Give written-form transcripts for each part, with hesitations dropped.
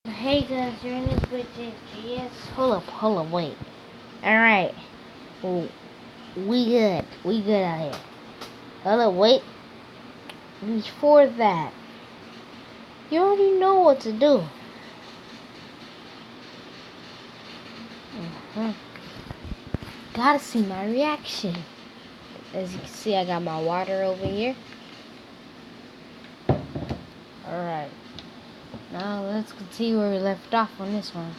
Hey guys, you're in this with GS. Hold up, wait. Alright. Well, we good out here. Hold up, wait. Before that, you already know what to do. Gotta see my reaction. As you can see, I got my water over here. Alright. Now let's continue where we left off on this one.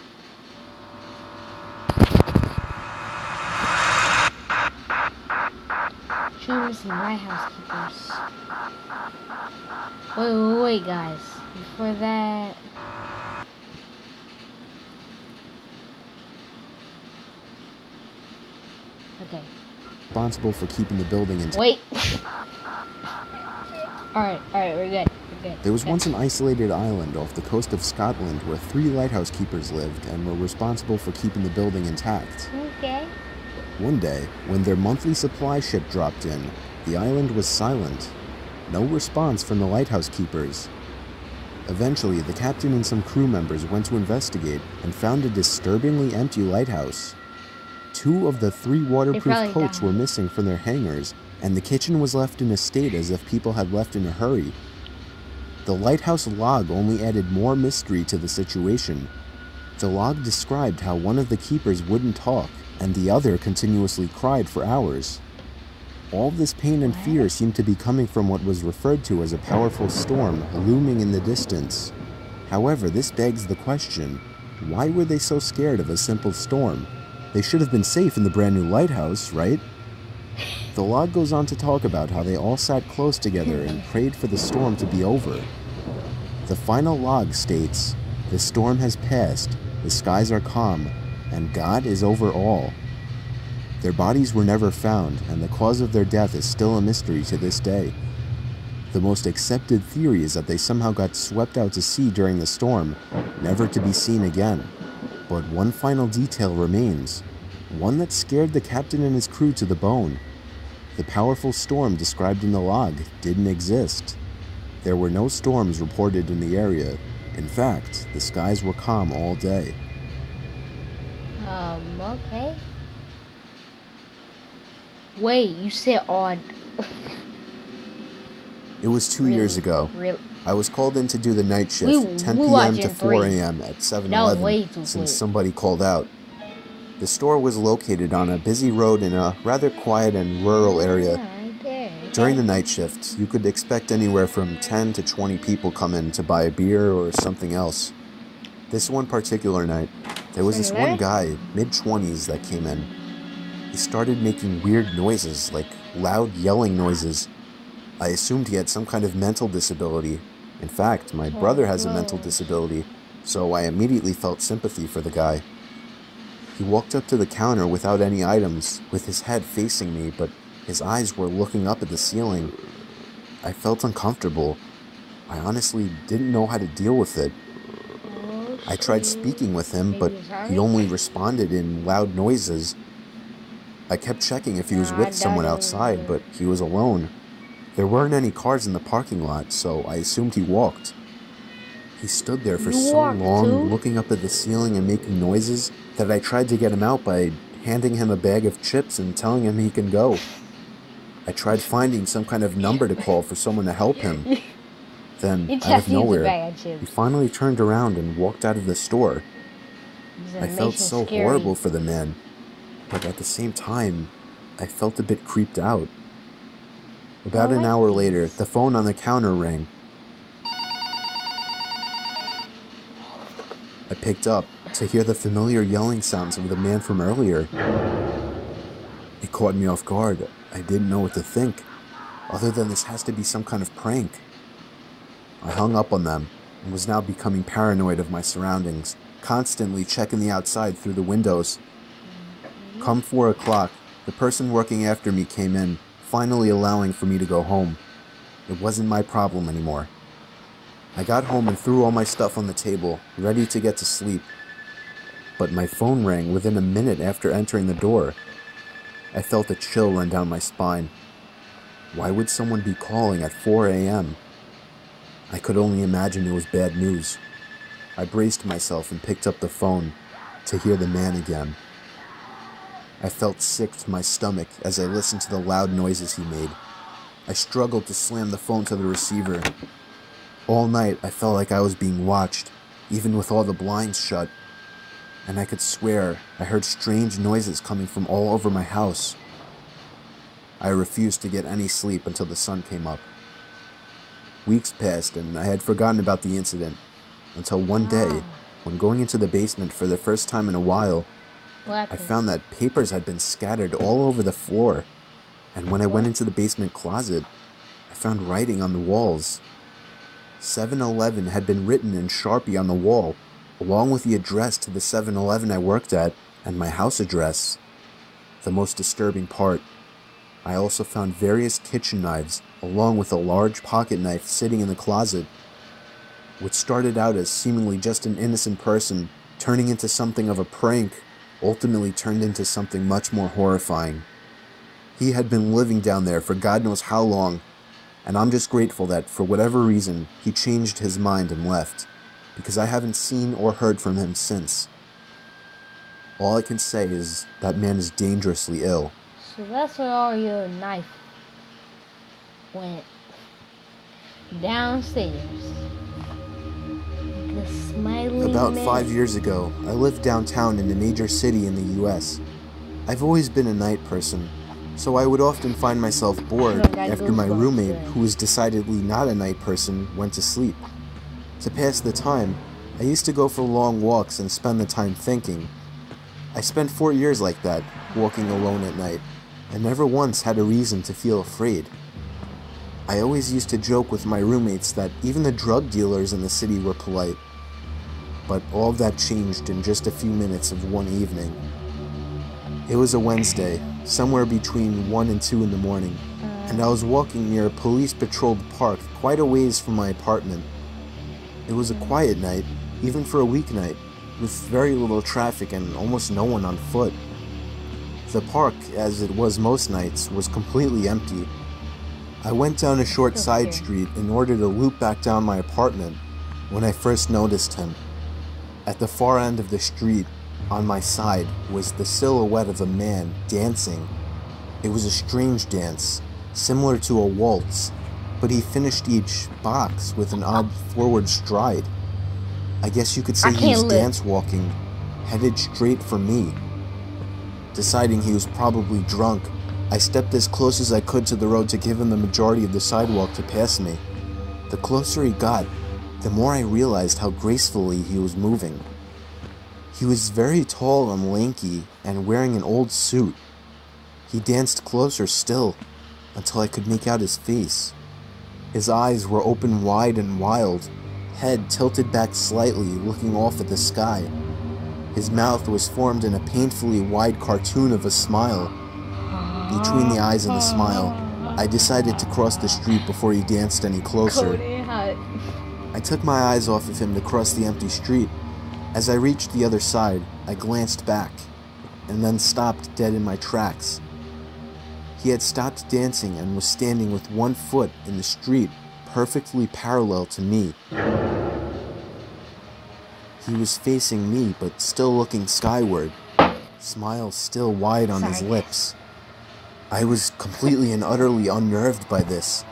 Shooters and lighthouse keepers. Wait, guys. Before that... Okay. Responsible for keeping the building intact. Wait. Alright, we're good. There was once an isolated island off the coast of Scotland where 3 lighthouse keepers lived and were responsible for keeping the building intact. Okay. One day, when their monthly supply ship dropped in, the island was silent. No response from the lighthouse keepers. Eventually, the captain and some crew members went to investigate and found a disturbingly empty lighthouse. 2 of the 3 waterproof coats were missing from their hangars, and the kitchen was left in a state as if people had left in a hurry. The lighthouse log only added more mystery to the situation. The log described how one of the keepers wouldn't talk, and the other continuously cried for hours. All this pain and fear seemed to be coming from what was referred to as a powerful storm looming in the distance. However, this begs the question, why were they so scared of a simple storm? They should have been safe in the brand new lighthouse, right? The log goes on to talk about how they all sat close together and prayed for the storm to be over. The final log states, "The storm has passed, the skies are calm, and God is over all." Their bodies were never found, and the cause of their death is still a mystery to this day. The most accepted theory is that they somehow got swept out to sea during the storm, never to be seen again. But one final detail remains, one that scared the captain and his crew to the bone. The powerful storm described in the log didn't exist. There were no storms reported in the area. In fact, the skies were calm all day. Okay. Wait, you said odd. It was 2 years ago. Really? I was called in to do the night shift, 10 p.m. to 4 a.m. at 7-Eleven, since somebody called out. The store was located on a busy road in a rather quiet and rural area. During the night shift, you could expect anywhere from 10 to 20 people come in to buy a beer or something else. This one particular night, there was this one guy, mid-20s, that came in. He started making weird noises, like loud yelling noises. I assumed he had some kind of mental disability. In fact, my brother has a mental disability, so I immediately felt sympathy for the guy. He walked up to the counter without any items, with his head facing me, but his eyes were looking up at the ceiling. I felt uncomfortable. I honestly didn't know how to deal with it. I tried speaking with him, but he only responded in loud noises. I kept checking if he was with someone outside, but he was alone. There weren't any cars in the parking lot, so I assumed he walked. He stood there for so long, looking up at the ceiling and making noises, that I tried to get him out by handing him a bag of chips and telling him he can go. I tried finding some kind of number to call for someone to help him. Then, out of nowhere, he finally turned around and walked out of the store. I felt so horrible for the man, but at the same time, I felt a bit creeped out. About an hour later, the phone on the counter rang. I picked up to hear the familiar yelling sounds of the man from earlier. It caught me off guard. I didn't know what to think, other than this has to be some kind of prank. I hung up on them and was now becoming paranoid of my surroundings, constantly checking the outside through the windows. Come 4 o'clock, the person working after me came in, finally allowing for me to go home. It wasn't my problem anymore. I got home and threw all my stuff on the table, ready to get to sleep. But my phone rang within a minute after entering the door. I felt a chill run down my spine. Why would someone be calling at 4 a.m.? I could only imagine it was bad news. I braced myself and picked up the phone to hear the man again. I felt sick to my stomach as I listened to the loud noises he made. I struggled to slam the phone to the receiver. All night, I felt like I was being watched, even with all the blinds shut. And I could swear I heard strange noises coming from all over my house. I refused to get any sleep until the sun came up. Weeks passed and I had forgotten about the incident, until one day, when going into the basement for the first time in a while, I found that papers had been scattered all over the floor. And when I went into the basement closet, I found writing on the walls. 7-Eleven had been written in Sharpie on the wall, along with the address to the 7-Eleven I worked at and my house address. The most disturbing part, I also found various kitchen knives, along with a large pocket knife sitting in the closet. What started out as seemingly just an innocent person turning into something of a prank ultimately turned into something much more horrifying. He had been living down there for God knows how long, and I'm just grateful that, for whatever reason, he changed his mind and left, because I haven't seen or heard from him since. All I can say is that man is dangerously ill. So that's where all your knife went. Downstairs. The smiling About man. 5 years ago, I lived downtown in a major city in the US. I've always been a night person, so I would often find myself bored after my roommate, who was decidedly not a night person, went to sleep. To pass the time, I used to go for long walks and spend the time thinking. I spent 4 years like that, walking alone at night, and never once had a reason to feel afraid. I always used to joke with my roommates that even the drug dealers in the city were polite. But all of that changed in just a few minutes of one evening. It was a Wednesday, somewhere between 1 and 2 in the morning, and I was walking near a police-patrolled park quite a ways from my apartment. It was a quiet night, even for a weeknight, with very little traffic and almost no one on foot. The park, as it was most nights, was completely empty. I went down a short side street in order to loop back down my apartment when I first noticed him. At the far end of the street, on my side, was the silhouette of a man dancing. It was a strange dance, similar to a waltz, but he finished each box with an odd forward stride. I guess you could say he was dance walking, headed straight for me. Deciding he was probably drunk, I stepped as close as I could to the road to give him the majority of the sidewalk to pass me. The closer he got, the more I realized how gracefully he was moving. He was very tall and lanky and wearing an old suit. He danced closer still, until I could make out his face. His eyes were open wide and wild, head tilted back slightly, looking off at the sky. His mouth was formed in a painfully wide cartoon of a smile. Between the eyes and the smile, I decided to cross the street before he danced any closer. I took my eyes off of him to cross the empty street. As I reached the other side, I glanced back, and then stopped dead in my tracks. He had stopped dancing and was standing with one foot in the street, perfectly parallel to me. He was facing me, but still looking skyward, smile still wide on his lips. I was completely and utterly unnerved by this.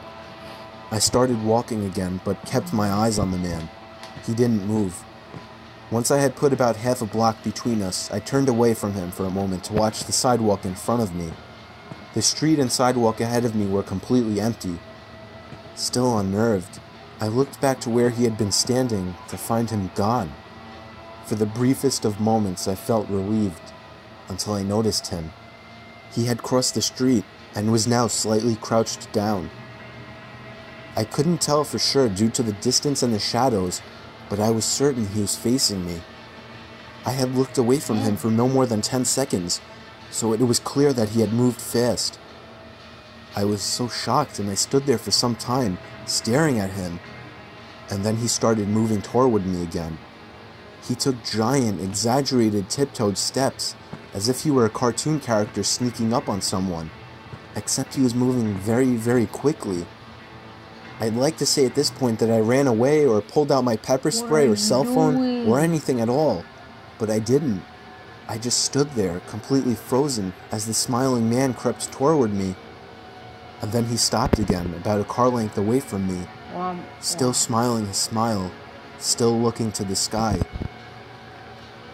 I started walking again, but kept my eyes on the man. He didn't move. Once I had put about half a block between us, I turned away from him for a moment to watch the sidewalk in front of me. The street and sidewalk ahead of me were completely empty. Still unnerved, I looked back to where he had been standing to find him gone. For the briefest of moments, I felt relieved, until I noticed him. He had crossed the street and was now slightly crouched down. I couldn't tell for sure due to the distance and the shadows, but I was certain he was facing me. I had looked away from him for no more than 10 seconds, so it was clear that he had moved fast. I was so shocked, and I stood there for some time, staring at him, and then he started moving toward me again. He took giant, exaggerated tiptoed steps, as if he were a cartoon character sneaking up on someone, except he was moving very, very quickly. I'd like to say at this point that I ran away or pulled out my pepper spray or cell phone or anything at all, but I didn't. I just stood there, completely frozen, as the smiling man crept toward me. And then he stopped again, about a car length away from me, still smiling his smile, still looking to the sky.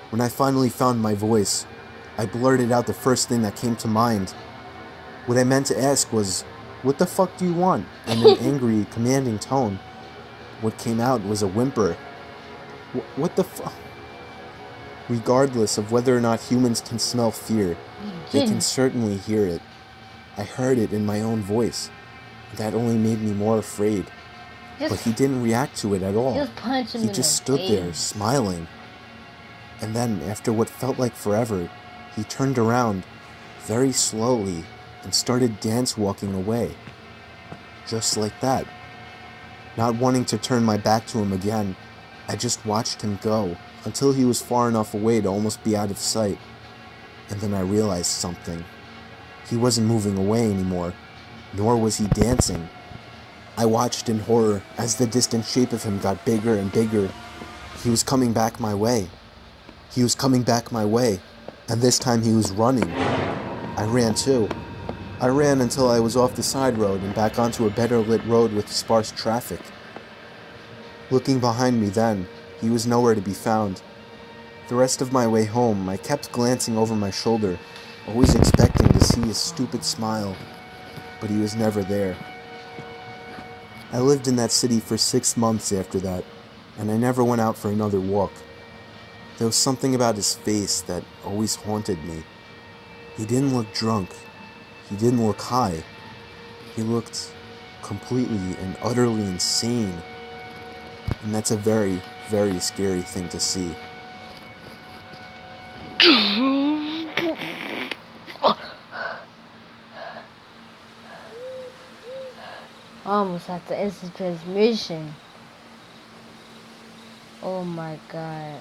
When I finally found my voice, I blurted out the first thing that came to mind. What I meant to ask was, "What the fuck do you want?" in an angry, commanding tone. What came out was a whimper. What the fuck? Regardless of whether or not humans can smell fear, they can certainly hear it. I heard it in my own voice. That only made me more afraid. But he didn't react to it at all. He just stood there, smiling. And then, after what felt like forever, he turned around, very slowly, and started dance-walking away. Just like that. Not wanting to turn my back to him again, I just watched him go, until he was far enough away to almost be out of sight. And then I realized something. He wasn't moving away anymore, nor was he dancing. I watched in horror as the distant shape of him got bigger and bigger. He was coming back my way. He was coming back my way, and this time he was running. I ran too. I ran until I was off the side road and back onto a better lit road with sparse traffic. Looking behind me then, he was nowhere to be found. The rest of my way home, I kept glancing over my shoulder, always expecting to see his stupid smile, but he was never there. I lived in that city for 6 months after that, and I never went out for another walk. There was something about his face that always haunted me. He didn't look drunk. He didn't look high. He looked completely and utterly insane. And that's a very, very scary thing to see. Almost at the instant transmission. Oh my god.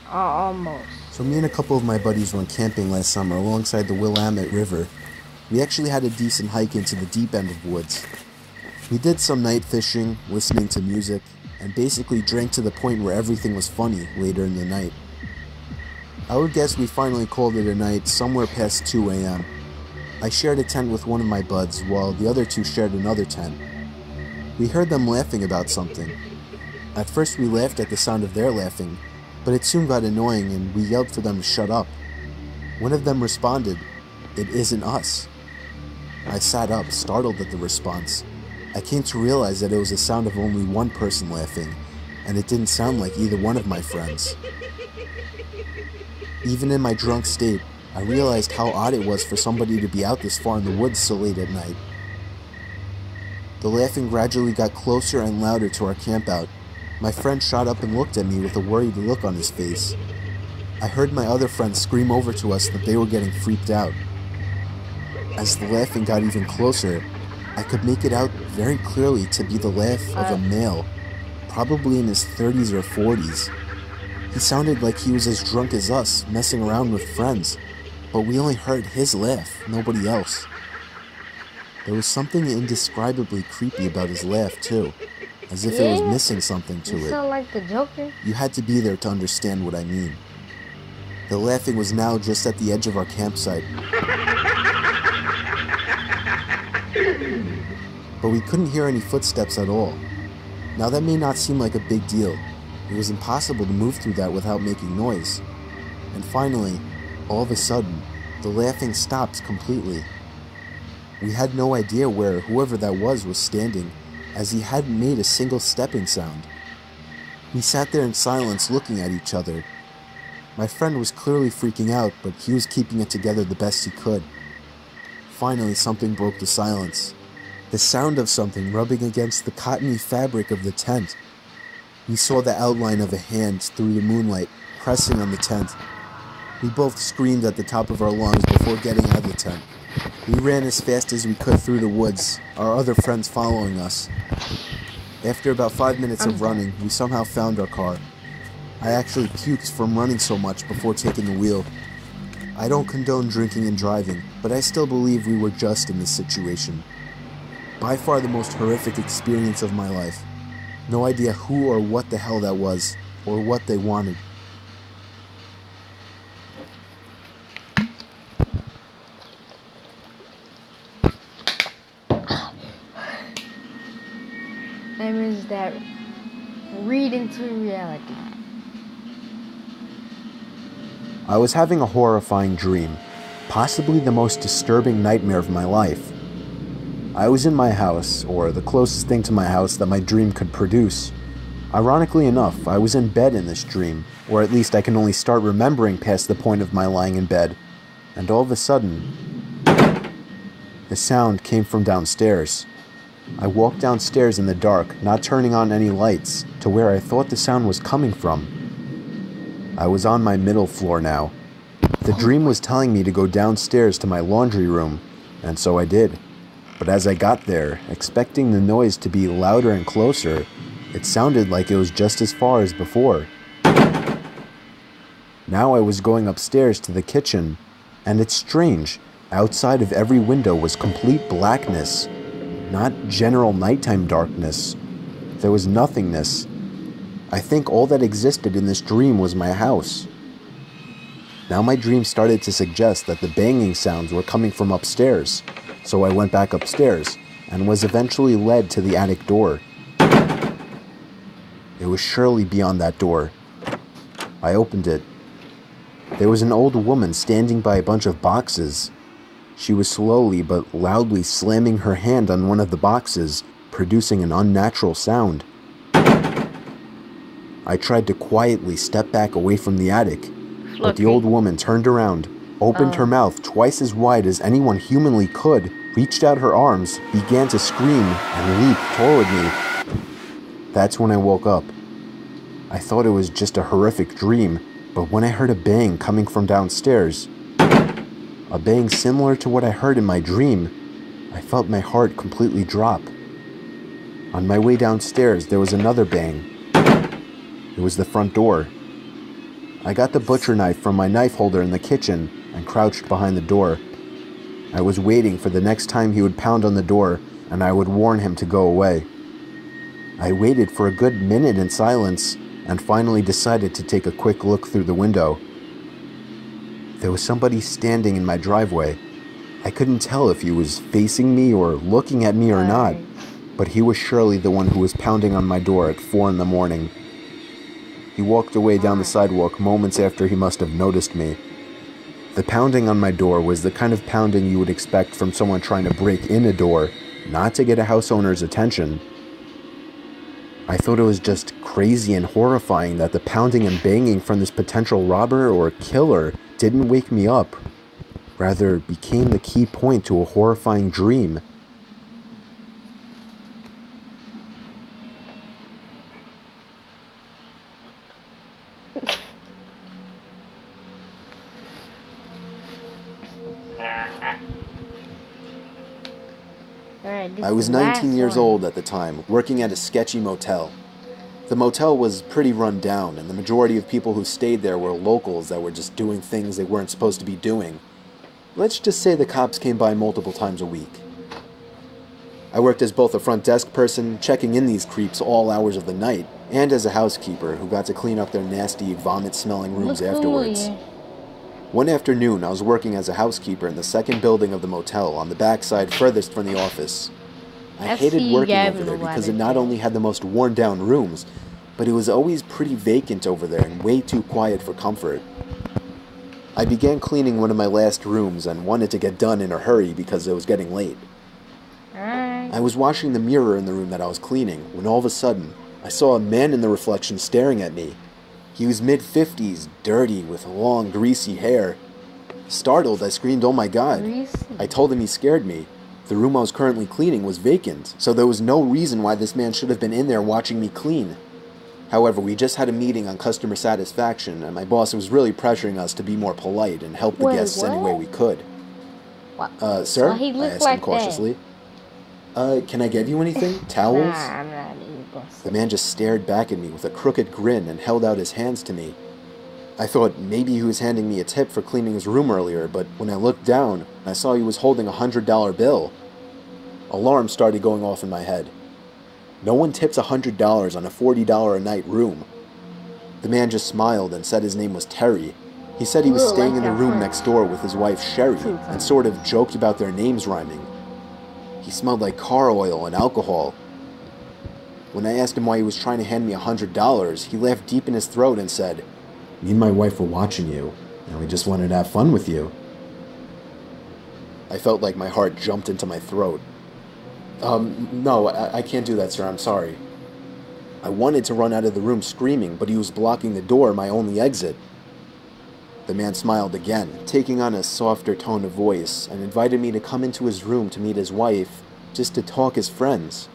Almost. So me and a couple of my buddies went camping last summer alongside the Willamette River. We actually had a decent hike into the deep end of woods. We did some night fishing, listening to music, and basically drank to the point where everything was funny later in the night. I would guess we finally called it a night somewhere past 2 a.m. I shared a tent with one of my buds, while the other two shared another tent. We heard them laughing about something. At first we laughed at the sound of their laughing, but it soon got annoying and we yelled for them to shut up. One of them responded, "It isn't us." I sat up, startled at the response. I came to realize that it was the sound of only one person laughing, and it didn't sound like either one of my friends. Even in my drunk state, I realized how odd it was for somebody to be out this far in the woods so late at night. The laughing gradually got closer and louder to our campout. My friend shot up and looked at me with a worried look on his face. I heard my other friends scream over to us that they were getting freaked out. As the laughing got even closer, I could make it out very clearly to be the laugh of a male, probably in his 30s or 40s. He sounded like he was as drunk as us, messing around with friends, but we only heard his laugh, nobody else. There was something indescribably creepy about his laugh too, as if it was missing something to it. You sound like the Joker. You had to be there to understand what I mean. The laughing was now just at the edge of our campsite. But we couldn't hear any footsteps at all. Now that may not seem like a big deal. It was impossible to move through that without making noise. And finally, all of a sudden, the laughing stopped completely. We had no idea where whoever that was standing, as he hadn't made a single stepping sound. We sat there in silence looking at each other. My friend was clearly freaking out, but he was keeping it together the best he could. Finally, something broke the silence. The sound of something rubbing against the cottony fabric of the tent. We saw the outline of a hand through the moonlight, pressing on the tent. We both screamed at the top of our lungs before getting out of the tent. We ran as fast as we could through the woods, our other friends following us. After about 5 minutes of running, we somehow found our car. I actually puked from running so much before taking the wheel. I don't condone drinking and driving, but I still believe we were just in this situation. By far the most horrific experience of my life. No idea who or what the hell that was, or what they wanted. That means that read into reality. I was having a horrifying dream, possibly the most disturbing nightmare of my life. I was in my house, or the closest thing to my house that my dream could produce. Ironically enough, I was in bed in this dream, or at least I can only start remembering past the point of my lying in bed, and all of a sudden, the sound came from downstairs. I walked downstairs in the dark, not turning on any lights, to where I thought the sound was coming from. I was on my middle floor now. The dream was telling me to go downstairs to my laundry room, and so I did. But as I got there, expecting the noise to be louder and closer, it sounded like it was just as far as before. Now I was going upstairs to the kitchen, and it's strange, outside of every window was complete blackness. Not general nighttime darkness. There was nothingness. I think all that existed in this dream was my house. Now my dream started to suggest that the banging sounds were coming from upstairs, so I went back upstairs and was eventually led to the attic door. It was surely beyond that door. I opened it. There was an old woman standing by a bunch of boxes. She was slowly but loudly slamming her hand on one of the boxes, producing an unnatural sound. I tried to quietly step back away from the attic, but the old woman turned around, opened her mouth twice as wide as anyone humanly could, reached out her arms, began to scream, and leap toward me. That's when I woke up. I thought it was just a horrific dream, but when I heard a bang coming from downstairs, a bang similar to what I heard in my dream, I felt my heart completely drop. On my way downstairs, there was another bang. It was the front door. I got the butcher knife from my knife holder in the kitchen and crouched behind the door. I was waiting for the next time he would pound on the door and I would warn him to go away. I waited for a good minute in silence and finally decided to take a quick look through the window. There was somebody standing in my driveway. I couldn't tell if he was facing me or looking at me or not, but he was surely the one who was pounding on my door at 4 in the morning. He walked away down the sidewalk moments after he must have noticed me. The pounding on my door was the kind of pounding you would expect from someone trying to break in a door, not to get a house owner's attention. I thought it was just crazy and horrifying that the pounding and banging from this potential robber or killer didn't wake me up, rather became the key point to a horrifying dream. I was 19 years old at the time, working at a sketchy motel. The motel was pretty run down, and the majority of people who stayed there were locals that were just doing things they weren't supposed to be doing. Let's just say the cops came by multiple times a week. I worked as both a front desk person, checking in these creeps all hours of the night, and as a housekeeper who got to clean up their nasty, vomit-smelling rooms afterwards. One afternoon, I was working as a housekeeper in the second building of the motel on the backside furthest from the office. I hated working over there because it not only had the most worn-down rooms, but it was always pretty vacant over there and way too quiet for comfort. I began cleaning one of my last rooms and wanted to get done in a hurry because it was getting late. I was washing the mirror in the room that I was cleaning when all of a sudden, I saw a man in the reflection staring at me. He was mid-50s, dirty, with long, greasy hair. Startled, I screamed, "Oh my God." I told him he scared me. The room I was currently cleaning was vacant, so there was no reason why this man should have been in there watching me clean. However, we just had a meeting on customer satisfaction, and my boss was really pressuring us to be more polite and help the guests any way we could. Sir? I asked him cautiously. Can I get you anything? Towels? Nah, I'm not even busted. The man just stared back at me with a crooked grin and held out his hands to me. I thought maybe he was handing me a tip for cleaning his room earlier, but when I looked down, I saw he was holding a $100 bill. Alarms started going off in my head. No one tips $100 on a $40 a night room. The man just smiled and said his name was Terry. He said he was staying in the room next door with his wife Sherry and sort of joked about their names rhyming. He smelled like car oil and alcohol. When I asked him why he was trying to hand me $100, he laughed deep in his throat and said, "Me and my wife were watching you, and we just wanted to have fun with you." I felt like my heart jumped into my throat. No, I can't do that, sir. I'm sorry." I wanted to run out of the room screaming, but he was blocking the door, my only exit. The man smiled again, taking on a softer tone of voice, and invited me to come into his room to meet his wife, just to talk as friends.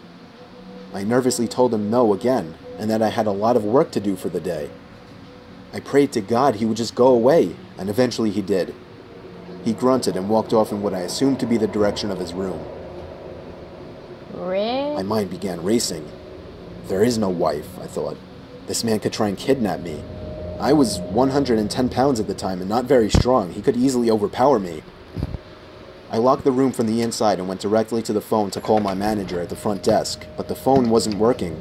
I nervously told him no again, and that I had a lot of work to do for the day. I prayed to God he would just go away, and eventually he did. He grunted and walked off in what I assumed to be the direction of his room. Really? My mind began racing. There is no wife, I thought. This man could try and kidnap me. I was 110 pounds at the time and not very strong. He could easily overpower me. I locked the room from the inside and went directly to the phone to call my manager at the front desk, but the phone wasn't working.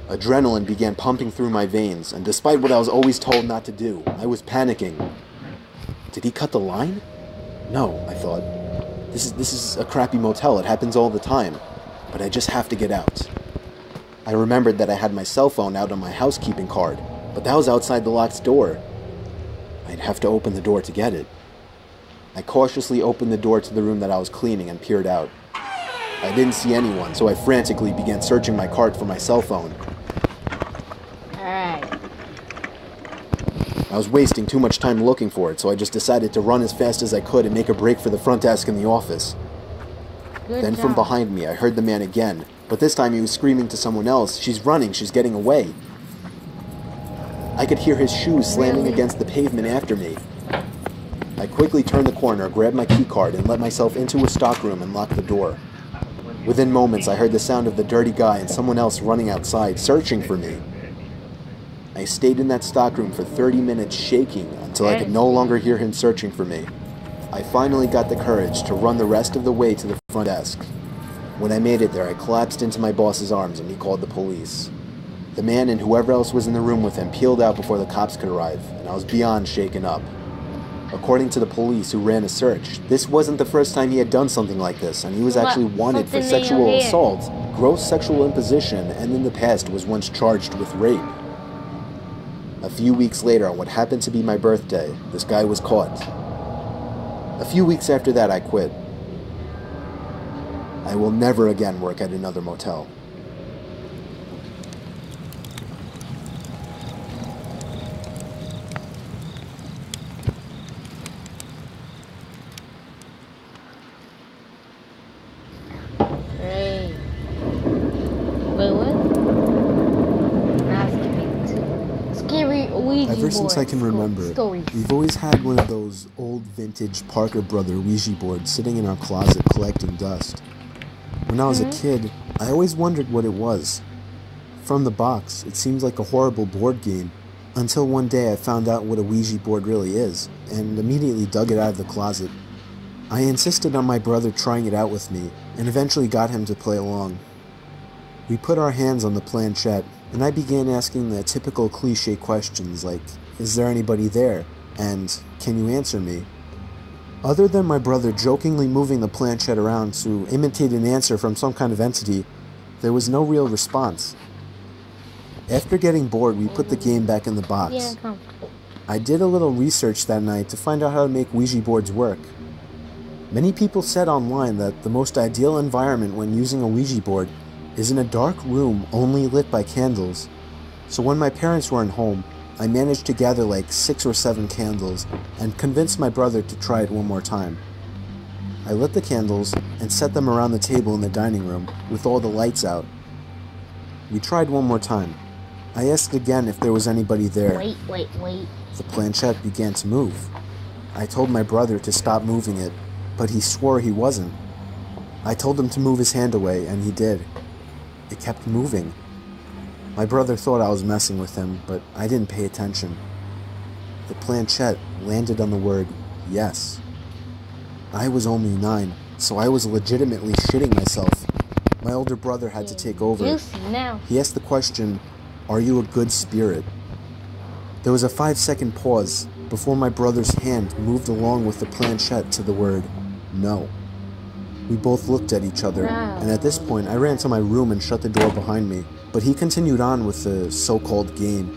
Adrenaline began pumping through my veins, and despite what I was always told not to do, I was panicking. Did he cut the line? No, I thought. This is a crappy motel. It happens all the time. But I just have to get out. I remembered that I had my cell phone out on my housekeeping card, but that was outside the locked door. I'd have to open the door to get it. I cautiously opened the door to the room that I was cleaning and peered out. I didn't see anyone, so I frantically began searching my cart for my cell phone. Alright. I was wasting too much time looking for it, so I just decided to run as fast as I could and make a break for the front desk in the office. Then from behind me, I heard the man again, but this time he was screaming to someone else, "She's running, she's getting away." I could hear his shoes slamming against the pavement after me. I quickly turned the corner, grabbed my key card, and let myself into a stockroom and locked the door. Within moments, I heard the sound of the dirty guy and someone else running outside, searching for me. I stayed in that stockroom for 30 minutes shaking until I could no longer hear him searching for me. I finally got the courage to run the rest of the way to the front desk. When I made it there, I collapsed into my boss's arms and he called the police. The man and whoever else was in the room with him peeled out before the cops could arrive, and I was beyond shaken up. According to the police who ran a search, this wasn't the first time he had done something like this, and he was actually wanted for sexual assault, gross sexual imposition, and in the past was once charged with rape. A few weeks later, on what happened to be my birthday, this guy was caught. A few weeks after that, I quit. I will never again work at another motel. Great. Wait, what? Now it's scary Ouija Ever since I can remember, stories. we've always had one of those old vintage Parker Brother Ouija boards sitting in our closet collecting dust. When I was a kid, I always wondered what it was. From the box, it seems like a horrible board game, until one day I found out what a Ouija board really is, and immediately dug it out of the closet. I insisted on my brother trying it out with me, and eventually got him to play along. We put our hands on the planchette, and I began asking the typical cliche questions like, "Is there anybody there?" and "Can you answer me?" Other than my brother jokingly moving the planchette around to imitate an answer from some kind of entity, there was no real response. After getting bored, we put the game back in the box. Yeah, come. I did a little research that night to find out how to make Ouija boards work. Many people said online that the most ideal environment when using a Ouija board is in a dark room only lit by candles. So when my parents weren't home, I managed to gather like 6 or 7 candles and convinced my brother to try it one more time. I lit the candles and set them around the table in the dining room with all the lights out. We tried one more time. I asked again if there was anybody there. Wait. The planchette began to move. I told my brother to stop moving it, but he swore he wasn't. I told him to move his hand away, and he did. It kept moving. My brother thought I was messing with him, but I didn't pay attention. The planchette landed on the word yes. I was only 9, so I was legitimately shitting myself. My older brother had to take over. He asked the question, "Are you a good spirit?" There was a 5-second pause before my brother's hand moved along with the planchette to the word, "No." We both looked at each other, and at this point I ran to my room and shut the door behind me, but he continued on with the so-called game.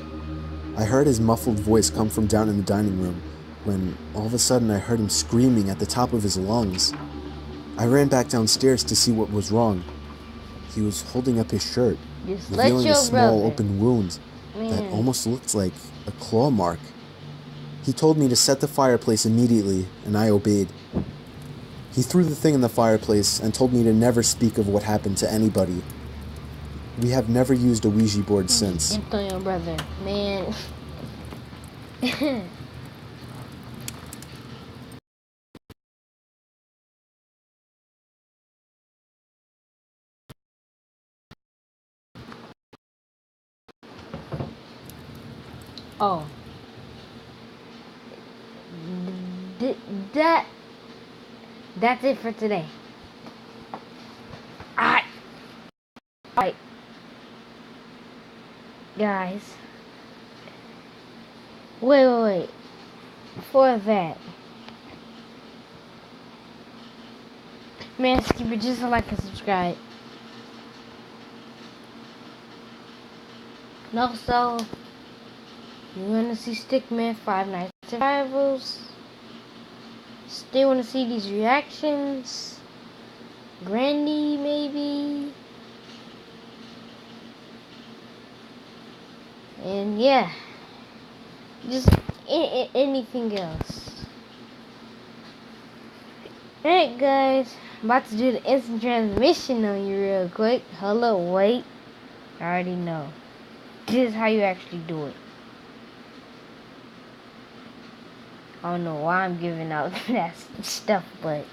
I heard his muffled voice come from down in the dining room, when all of a sudden I heard him screaming at the top of his lungs. I ran back downstairs to see what was wrong. He was holding up his shirt, revealing a small open wound that almost looked like a claw mark. He told me to set the fireplace immediately, and I obeyed. He threw the thing in the fireplace and told me to never speak of what happened to anybody. We have never used a Ouija board since. Your brother, man. Oh. That's it for today. Alright. Guys. Wait. Before that. Man, skip it just a like and subscribe. And also, you want to see Stickman 5 Nights Survivals? Still want to see these reactions? Brandy, maybe? And yeah, just anything else. Alright guys, I'm about to do the instant transmission on you real quick. Hello, wait. I already know. This is how you actually do it. I don't know why I'm giving out that stuff, but